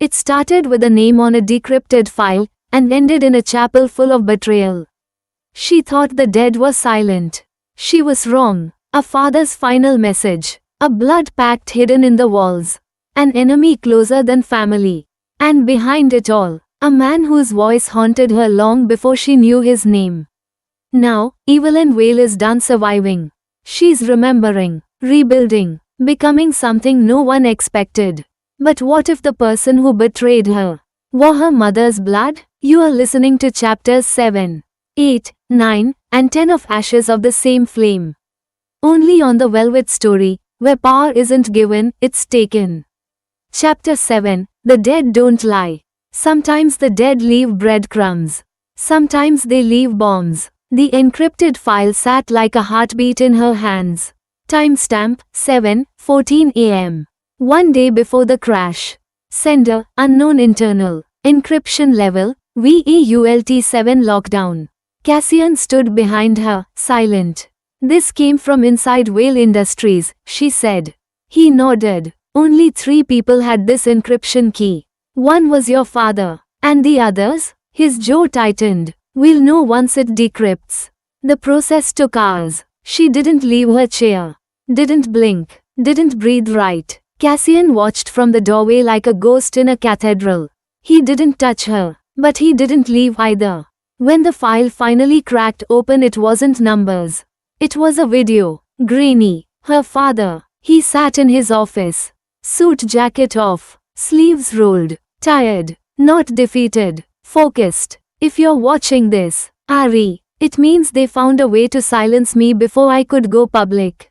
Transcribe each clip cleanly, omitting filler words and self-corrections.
It started with a name on a decrypted file, and ended in a chapel full of betrayal. She thought the dead were silent. She was wrong. A father's final message. A blood pact hidden in the walls. An enemy closer than family. And behind it all, a man whose voice haunted her long before she knew his name. Now, Evelyn Vale is done surviving. She's remembering, rebuilding, becoming something no one expected. But what if the person who betrayed her wore her mother's blood? You are listening to chapters 7, 8, 9, and 10 of Ashes of the Same Flame. Only on the Velvet Story, where power isn't given, it's taken. Chapter 7, The Dead Don't Lie. Sometimes the dead leave breadcrumbs. Sometimes they leave bombs. The encrypted file sat like a heartbeat in her hands. Timestamp, 7:14 a.m. One day before the crash. Sender, unknown internal. Encryption level, VAULT7 lockdown. Cassian stood behind her, silent. This came from inside Vale Industries, she said. He nodded. Only 3 people had this encryption key. One was your father. And the others? His jaw tightened. We'll know once it decrypts. The process took hours. She didn't leave her chair. Didn't blink. Didn't breathe right. Cassian watched from the doorway like a ghost in a cathedral. He didn't touch her. But he didn't leave either. When the file finally cracked open, it wasn't numbers. It was a video. Grainy. Her father. He sat in his office. Suit jacket off. Sleeves rolled. Tired. Not defeated. Focused. If you're watching this, Ari, it means they found a way to silence me before I could go public.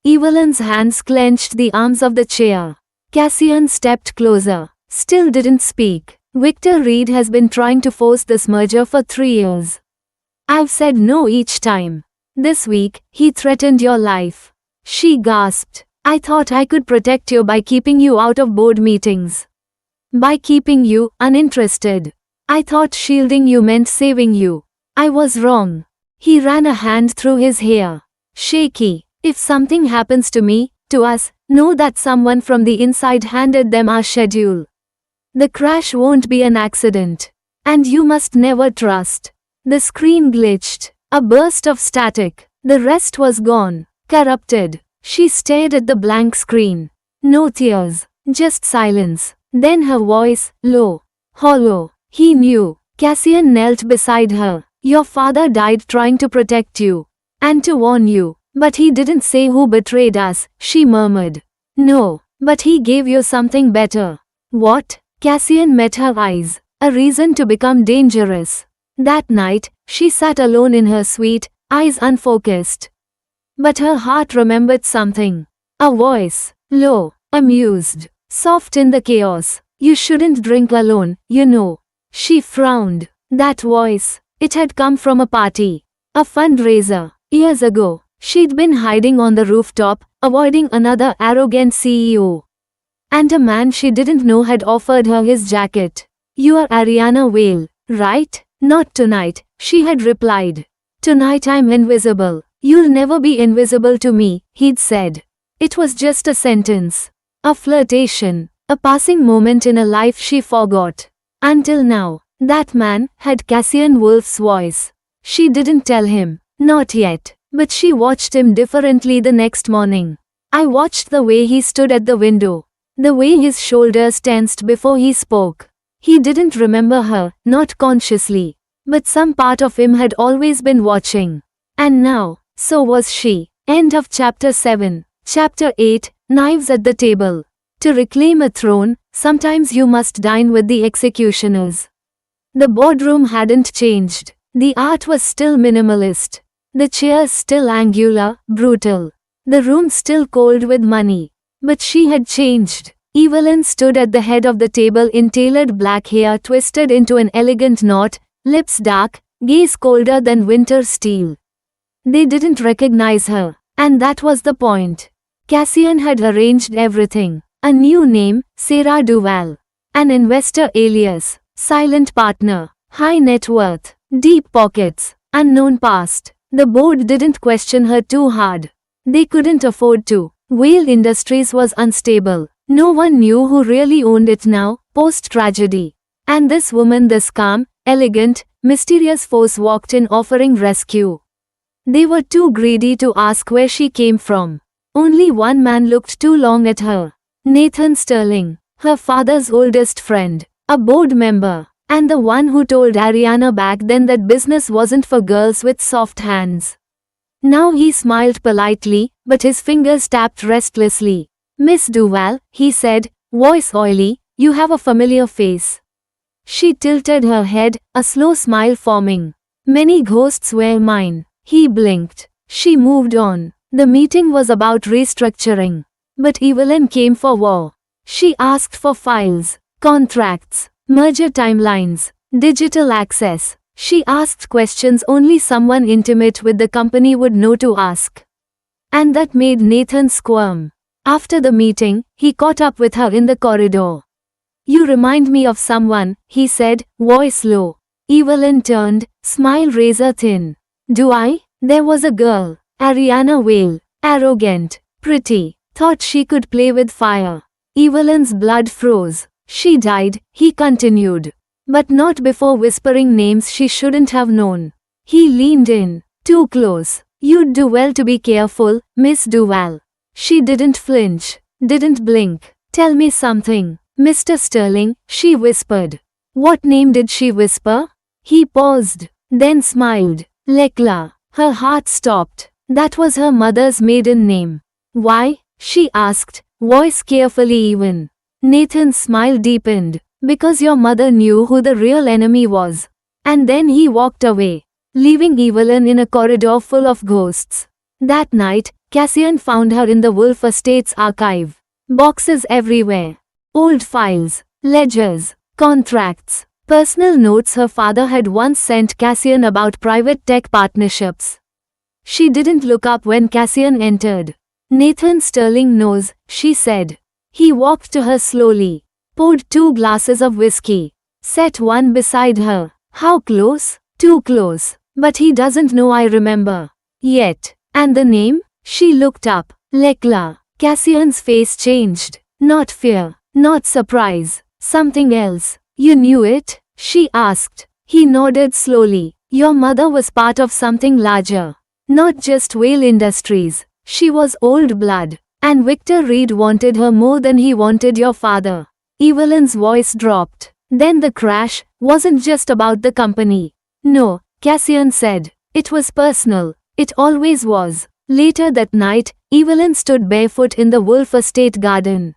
Evelyn's hands clenched the arms of the chair. Cassian stepped closer. Still didn't speak. Victor Reed has been trying to force this merger for 3 years. I've said no each time. This week, he threatened your life. She gasped. I thought I could protect you by keeping you out of board meetings. By keeping you uninterested. I thought shielding you meant saving you. I was wrong. He ran a hand through his hair. Shaky. If something happens to me, to us, know that someone from the inside handed them our schedule. The crash won't be an accident. And you must never trust. The screen glitched. A burst of static. The rest was gone. Corrupted. She stared at the blank screen. No tears. Just silence. Then her voice, low. Hollow. He knew. Cassian knelt beside her. Your father died trying to protect you. And to warn you. But he didn't say who betrayed us, she murmured. No, but he gave you something better. What? Cassian met her eyes. A reason to become dangerous. That night, she sat alone in her suite, eyes unfocused. But her heart remembered something. A voice. Low. Amused. Soft in the chaos. You shouldn't drink alone, you know. She frowned. That voice. It had come from a party. A fundraiser. Years ago. She'd been hiding on the rooftop, avoiding another arrogant CEO. And a man she didn't know had offered her his jacket. You are Ariana Vale, right? Not tonight, she had replied. Tonight I'm invisible. You'll never be invisible to me, he'd said. It was just a sentence. A flirtation. A passing moment in a life she forgot. Until now, that man had Cassian Wolf's voice. She didn't tell him. Not yet. But she watched him differently the next morning. I watched the way he stood at the window. The way his shoulders tensed before he spoke. He didn't remember her, not consciously. But some part of him had always been watching. And now, so was she. End of chapter 7. Chapter 8, Knives at the Table. To reclaim a throne, sometimes you must dine with the executioners. The boardroom hadn't changed. The art was still minimalist. The chairs still angular, brutal. The room still cold with money. But she had changed. Evelyn stood at the head of the table in tailored black hair twisted into an elegant knot, lips dark, gaze colder than winter steel. They didn't recognize her, and that was the point. Cassian had arranged everything. A new name, Sarah Duval. An investor alias, silent partner, high net worth, deep pockets, unknown past. The board didn't question her too hard. They couldn't afford to. Vale Industries was unstable. No one knew who really owned it now, post-tragedy. And this woman, this calm, elegant, mysterious force walked in offering rescue. They were too greedy to ask where she came from. Only one man looked too long at her. Nathan Sterling, her father's oldest friend, a board member, and the one who told Ariana back then that business wasn't for girls with soft hands. Now he smiled politely, but his fingers tapped restlessly. "Miss Duval," he said, voice oily, "you have a familiar face." She tilted her head, a slow smile forming. "Many ghosts were mine." He blinked. She moved on. The meeting was about restructuring. But Evelyn came for war. She asked for files, contracts, merger timelines, digital access. She asked questions only someone intimate with the company would know to ask. And that made Nathan squirm. After the meeting, he caught up with her in the corridor. "You remind me of someone," he said, voice low. Evelyn turned, smile razor thin. "Do I?" There was a girl, Ariana Vale, arrogant, pretty, thought she could play with fire. Evelyn's blood froze. "She died," he continued. "But not before whispering names she shouldn't have known." He leaned in, too close. "You'd do well to be careful, Miss Duval." She didn't flinch, didn't blink. "Tell me something, Mr. Sterling," she whispered. What name did she whisper? He paused, then smiled. Lekla. Her heart stopped. That was her mother's maiden name. "Why?" she asked, voice carefully even. Nathan's smile deepened. "Because your mother knew who the real enemy was." And then he walked away, leaving Evelyn in a corridor full of ghosts. That night, Cassian found her in the Wolf Estates archive. Boxes everywhere. Old files, ledgers, contracts, personal notes her father had once sent Cassian about private tech partnerships. She didn't look up when Cassian entered. "Nathan Sterling knows," she said. He walked to her slowly, poured 2 glasses of whiskey, set one beside her. "How close?" "Too close. But he doesn't know I remember. Yet." "And the name?" She looked up. "Lekla." Cassian's face changed. Not fear, not surprise, something else. "You knew it?" she asked. He nodded slowly. "Your mother was part of something larger. Not just Whale Industries. She was old blood. And Victor Reed wanted her more than he wanted your father." Evelyn's voice dropped. "Then the crash wasn't just about the company." "No," Cassian said. "It was personal. It always was." Later that night, Evelyn stood barefoot in the Wolf Estate garden.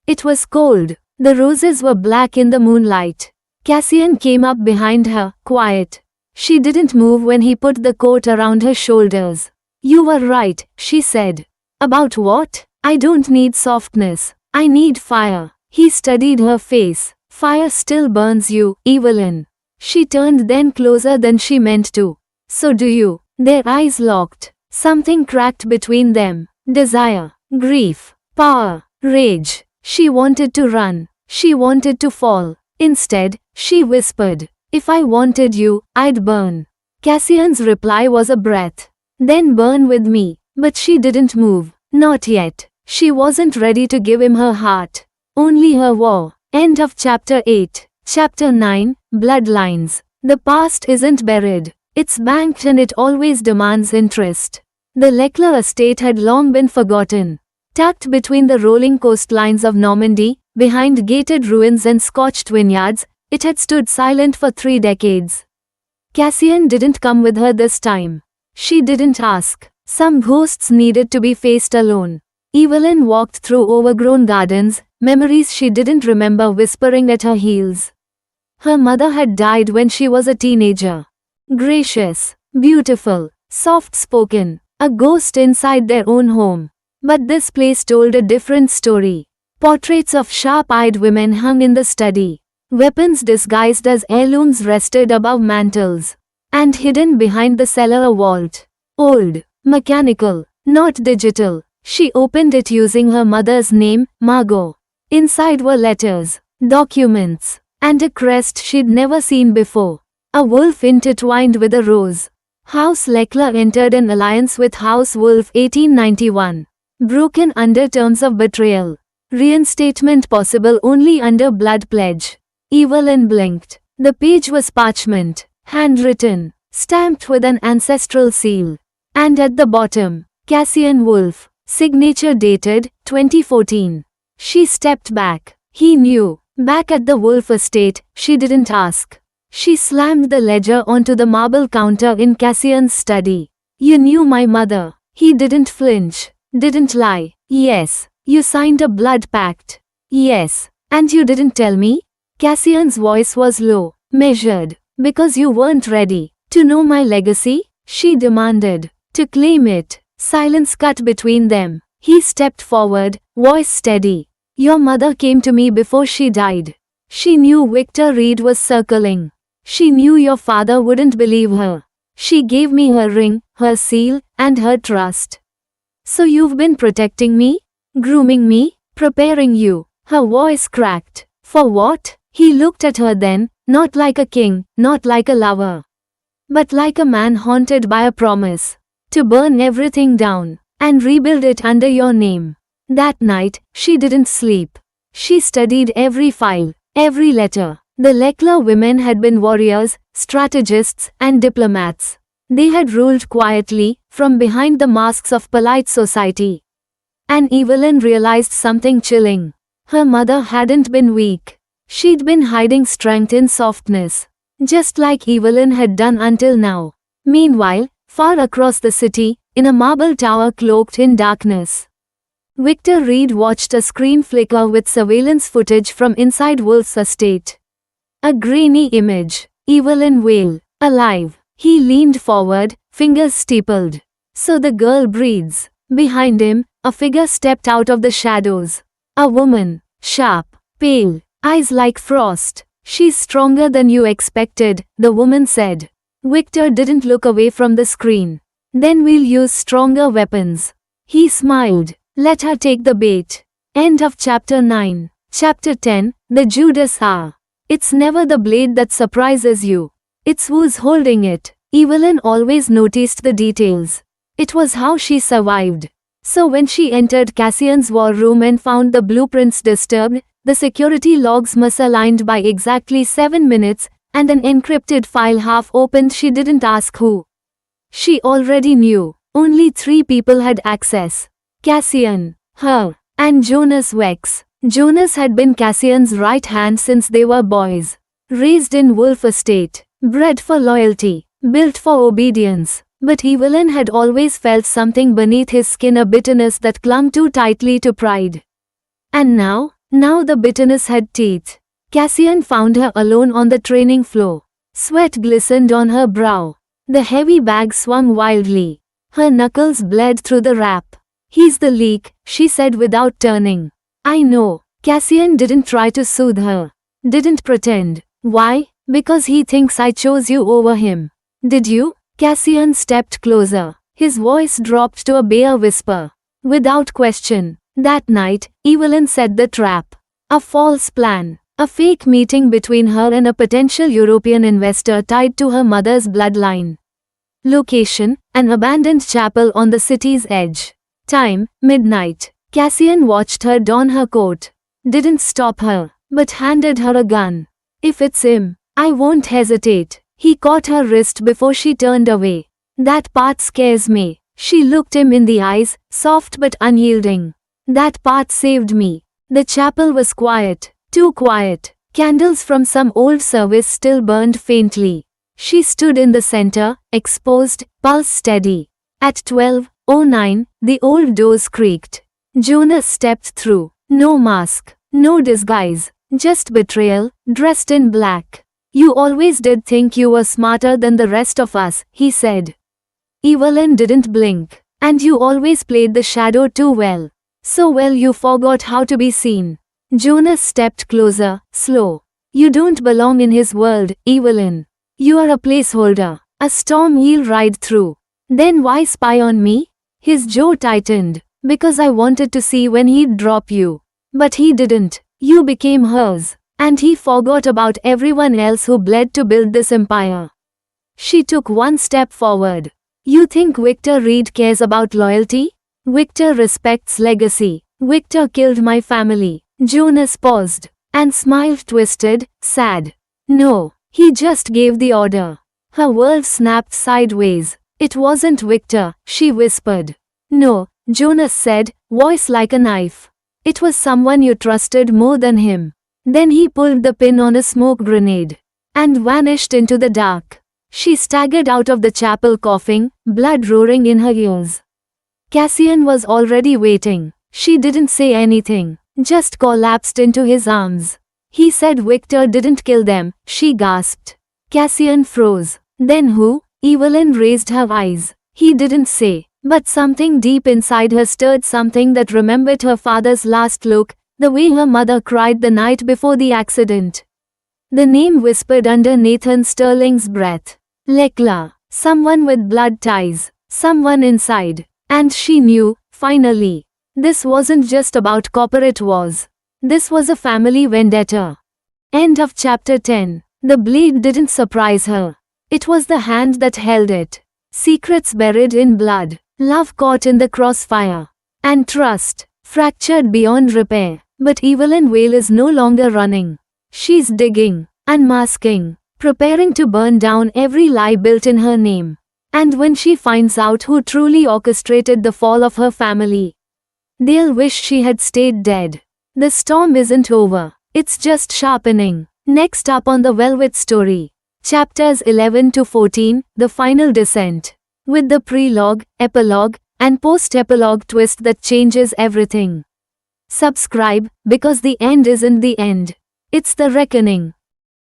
It was cold. The roses were black in the moonlight. Cassian came up behind her, quiet. She didn't move when he put the coat around her shoulders. "You were right," she said. "About what?" "I don't need softness. I need fire." He studied her face. "Fire still burns you, Evelyn." She turned then closer than she meant to. "So do you." Their eyes locked. Something cracked between them. Desire, grief, power, rage. She wanted to run. She wanted to fall. Instead, she whispered, "If I wanted you, I'd burn." Cassian's reply was a breath. "Then burn with me." But she didn't move. Not yet. She wasn't ready to give him her heart. Only her war. End of chapter 8. Chapter 9, Bloodlines. The past isn't buried. It's banked and it always demands interest. The Lekla estate had long been forgotten. Tucked between the rolling coastlines of Normandy, behind gated ruins and scorched vineyards, it had stood silent for 3 decades. Cassian didn't come with her this time. She didn't ask. Some ghosts needed to be faced alone. Evelyn walked through overgrown gardens, memories she didn't remember whispering at her heels. Her mother had died when she was a teenager. Gracious, beautiful, soft-spoken, a ghost inside their own home. But this place told a different story. Portraits of sharp-eyed women hung in the study. Weapons disguised as heirlooms rested above mantels. And hidden behind the cellar vault. Old, mechanical, not digital. She opened it using her mother's name, Margot. Inside were letters, documents, and a crest she'd never seen before. A wolf intertwined with a rose. House Lekla entered an alliance with House Wolf 1891. Broken under terms of betrayal. Reinstatement possible only under blood pledge. Evelyn blinked. The page was parchment, handwritten, stamped with an ancestral seal. And at the bottom, Cassian Wolf, signature dated 2014. She stepped back. He knew. Back at the Wolf estate, she didn't ask. She slammed the ledger onto the marble counter in Cassian's study. You knew my mother. He didn't flinch. Didn't lie. Yes. You signed a blood pact. Yes. And you didn't tell me? Cassian's voice was low, measured. Because you weren't ready. To know my legacy? She demanded. To claim it. Silence cut between them. He stepped forward, voice steady. Your mother came to me before she died. She knew Victor Reed was circling. She knew your father wouldn't believe her. She gave me her ring, her seal, and her trust. So you've been protecting me? Grooming me? Preparing you? Her voice cracked. For what? He looked at her then, not like a king, not like a lover. But like a man haunted by a promise. To burn everything down, and rebuild it under your name. That night, she didn't sleep. She studied every file, every letter. The Leckler women had been warriors, strategists, and diplomats. They had ruled quietly, from behind the masks of polite society. And Evelyn realized something chilling. Her mother hadn't been weak. She'd been hiding strength in softness. Just like Evelyn had done until now. Meanwhile, far across the city, in a marble tower cloaked in darkness, Victor Reed watched a screen flicker with surveillance footage from inside Wolf's estate. A grainy image. Evelyn Vale, alive. He leaned forward, fingers steepled. So the girl breathes. Behind him, a figure stepped out of the shadows. A woman, sharp, pale, eyes like frost. She's stronger than you expected, the woman said. Victor didn't look away from the screen. Then we'll use stronger weapons. He smiled. Let her take the bait. End of chapter 9. Chapter 10, The Judas Hour. It's never the blade that surprises you. It's who's holding it. Evelyn always noticed the details. It was how she survived. So when she entered Cassian's war room and found the blueprints disturbed, the security logs misaligned by exactly 7 minutes, and an encrypted file half opened, she didn't ask who. She already knew. Only 3 people had access. Cassian, her, and Jonas Wex. Jonas had been Cassian's right hand since they were boys. Raised in Wolf Estate, bred for loyalty, built for obedience. But Evelyn had always felt something beneath his skin, a bitterness that clung too tightly to pride. And now the bitterness had teeth. Cassian found her alone on the training floor. Sweat glistened on her brow. The heavy bag swung wildly. Her knuckles bled through the wrap. He's the leak, she said without turning. I know. Cassian didn't try to soothe her. Didn't pretend. Why? Because he thinks I chose you over him. Did you? Cassian stepped closer. His voice dropped to a bare whisper. Without question. That night, Evelyn set the trap. A false plan. A fake meeting between her and a potential European investor tied to her mother's bloodline. Location, an abandoned chapel on the city's edge. Time, midnight. Cassian watched her don her coat. Didn't stop her, but handed her a gun. If it's him, I won't hesitate. He caught her wrist before she turned away. That part scares me. She looked him in the eyes, soft but unyielding. That part saved me. The chapel was quiet, too quiet. Candles from some old service still burned faintly. She stood in the center, exposed, pulse steady. At 12:09, the old doors creaked. Jonas stepped through. No mask, no disguise, just betrayal, dressed in black. You always did think you were smarter than the rest of us, he said. Evelyn didn't blink. And you always played the shadow too well. So well you forgot how to be seen. Jonas stepped closer, slow. You don't belong in his world, Evelyn. You are a placeholder, a storm he'll ride through. Then why spy on me? His jaw tightened. Because I wanted to see when he'd drop you. But he didn't. You became hers. And he forgot about everyone else who bled to build this empire. She took one step forward. You think Victor Reed cares about loyalty? Victor respects legacy. Victor killed my family. Jonas paused and smiled twisted, sad. No, he just gave the order. Her world snapped sideways. It wasn't Victor, she whispered. No, Jonas said, voice like a knife. It was someone you trusted more than him. Then he pulled the pin on a smoke grenade and vanished into the dark. She staggered out of the chapel coughing, blood roaring in her ears. Cassian was already waiting. She didn't say anything, just collapsed into his arms. He said Victor didn't kill them, she gasped. Cassian froze. Then who? Evelyn raised her eyes. He didn't say, but something deep inside her stirred, something that remembered her father's last look, the way her mother cried the night before the accident. The name whispered under Nathan Sterling's breath. Lekla. Someone with blood ties. Someone inside. And she knew, finally. This wasn't just about copper, it was. This was a family vendetta. End of chapter 10. The blade didn't surprise her. It was the hand that held it. Secrets buried in blood. Love caught in the crossfire. And trust, fractured beyond repair. But Evelyn Vale is no longer running. She's digging, unmasking, preparing to burn down every lie built in her name. And when she finds out who truly orchestrated the fall of her family, they'll wish she had stayed dead. The storm isn't over. It's just sharpening. Next up on the Velvet Story. Chapters 11 to 14, The Final Descent. With the prelogue, epilogue, and post-epilogue twist that changes everything. Subscribe, because the end isn't the end. It's the reckoning.